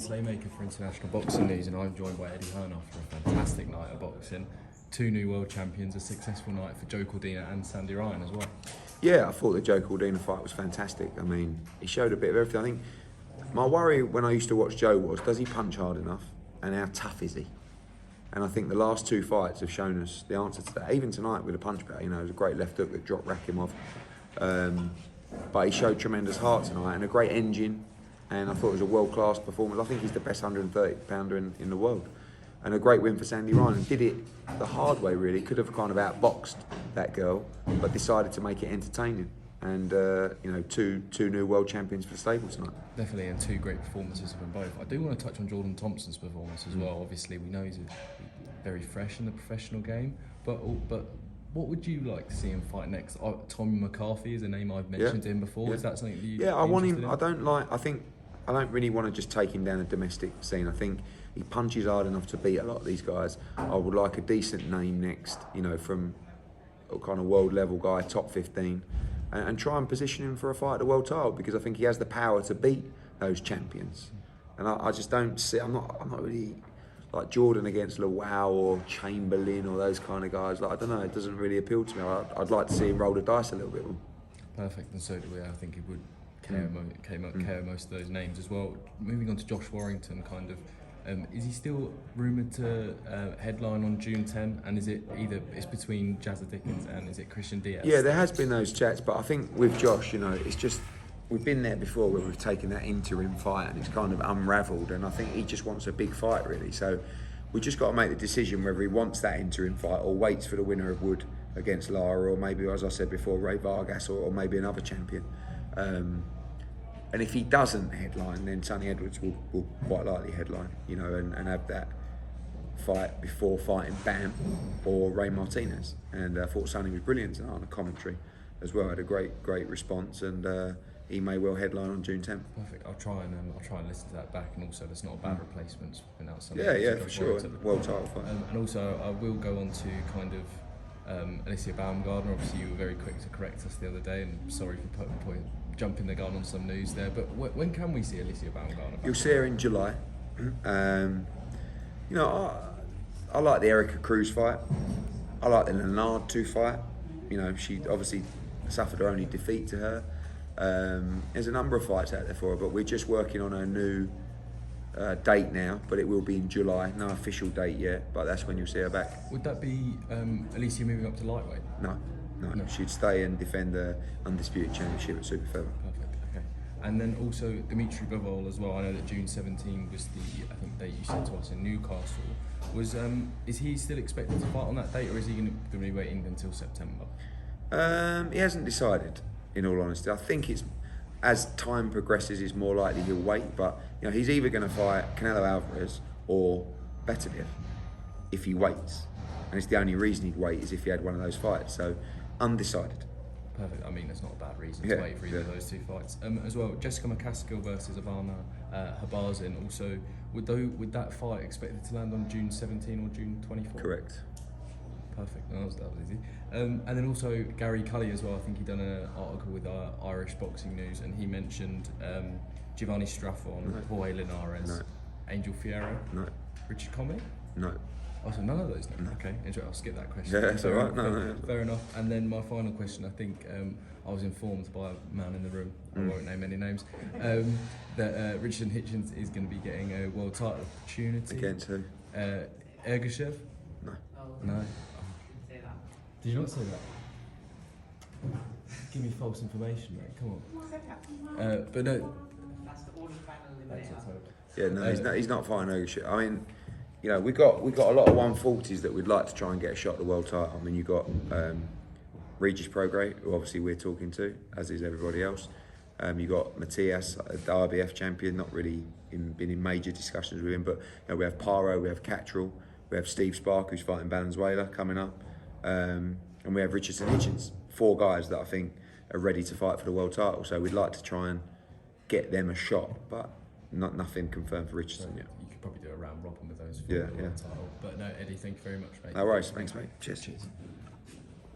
Slaymaker for International Boxing News, and I'm joined by Eddie Hearn after a fantastic night of boxing. 2 new world champions, a successful night for Joe Cordina and Sandy Ryan as well. Yeah, I thought the Joe Cordina fight was fantastic. I mean, he showed a bit of everything. I think my worry when I used to watch Joe was, does he punch hard enough, and how tough is he? And I think the last 2 fights have shown us the answer to that. Even tonight with a punch back, you know, it was a great left hook that dropped Rakimov. But he showed tremendous heart tonight and a great engine. And I thought it was a world-class performance. I think he's the best 130-pounder in the world. And a great win for Sandy Ryan. And did it the hard way, really. Could have kind of outboxed that girl, but decided to make it entertaining. And, you know, two new world champions for the stable tonight. Definitely, and 2 great performances from both. I do want to touch on Jordan Thompson's performance as well. Obviously, we know he's very fresh in the professional game, but what would you like to see him fight next? Tommy McCarthy is a name I've mentioned to him before. Yeah. Is that something that you? Yeah, I want him. I don't really want to just take him down the domestic scene. I think he punches hard enough to beat a lot of these guys. I would like a decent name next, you know, from a kind of world level guy, top 15, and try and position him for a fight at the world title, because I think he has the power to beat those champions. And I just don't see. I'm not really like Jordan against Lawal or Chamberlain or those kind of guys. Like, I don't know. It doesn't really appeal to me. I'd like to see him roll the dice a little bit more. Perfect, and so do we. I think he would KO most of those names as well. Moving on to Josh Warrington, kind of, is he still rumoured to headline on June 10? And is it it's between Jazza Dickens and is it Christian Diaz? Yeah, there has been those chats, but I think with Josh, you know, it's just, we've been there before where we've taken that interim fight and it's kind of unravelled, and I think he just wants a big fight, really. So we just got to make the decision whether he wants that interim fight or waits for the winner of Wood against Lara, or maybe, as I said before, Ray Vargas, or maybe another champion. And if he doesn't headline, then Sonny Edwards will quite likely headline, you know, and have that fight before fighting Bam or Ray Martinez. And I thought Sonny was brilliant tonight on the commentary as well. Had a great response, and he may well headline on June 10th. Perfect. I'll try and listen to that back, and also there's not a bad replacement swapping out Sonny. Yeah, for sure. World title fight. And also I will go on to kind of Alycia Baumgardner. Obviously, you were very quick to correct us the other day, and sorry for jumping the gun on some news there. But when can we see Alycia Baumgardner? You'll see her in July. You know, I like the Erica Cruz fight. I like the Leonard 2 fight. You know, she obviously suffered her only defeat to her. There's a number of fights out there for her, but we're just working on a new date now, but it will be in July. No official date yet, but that's when you'll see her back. Would that be Alycia moving up to lightweight? No. She'd stay and defend the undisputed championship at super feather. Perfect. Okay. And then also Dmitry Bivol as well. I know that June 17 was the date you said to us in Newcastle. Is he still expected to fight on that date, or is he going to be waiting until September? He hasn't decided, in all honesty. I think it's, as time progresses, it's more likely he'll wait. But you know, he's either going to fight Canelo Alvarez or Beterbiev if he waits, and it's the only reason he'd wait is if he had one of those fights. So undecided. Perfect. I mean, that's not a bad reason to wait for either of those 2 fights. As well, Jessica McCaskill versus Ivana Habazin. Also, would that fight expected to land on June 17 or June 24? Correct. Perfect. No, that was easy. And then also Gary Cully as well. I think he done an article with Irish Boxing News, and he mentioned Giovanni Straffon, Jorge Linares, Angel Fierro, Richard Comey. No. Oh, so none of those names. No. Okay, enjoy. I'll skip that question. Yeah, that's all right. No. Fair enough. And then my final question, I think I was informed by a man in the room, I won't name any names, that Richardson Hitchins is going to be getting a world title opportunity. Against who? Ergashev? No. No. Did you not say that? Give me false information, mate. Come on. But no. That's the order final eliminator. Yeah, no, he's not fighting Ergashev. I mean, you know, we got a lot of 140s that we'd like to try and get a shot at the world title. I mean, you got Regis Prograis, who obviously we're talking to, as is everybody else. You got Matias, the IBF champion, not really been in major discussions with him, but you know, we have Paro, we have Cattrall, we have Steve Spark, who's fighting Valenzuela coming up, and we have Richardson Hitchins. 4 guys that I think are ready to fight for the world title. So we'd like to try and get them a shot, but nothing confirmed for Richardson yet. You could probably do a round robin with those 4 yeah. title. But no, Eddie, thank you very much, mate. No worries. Thanks, mate. Cheers.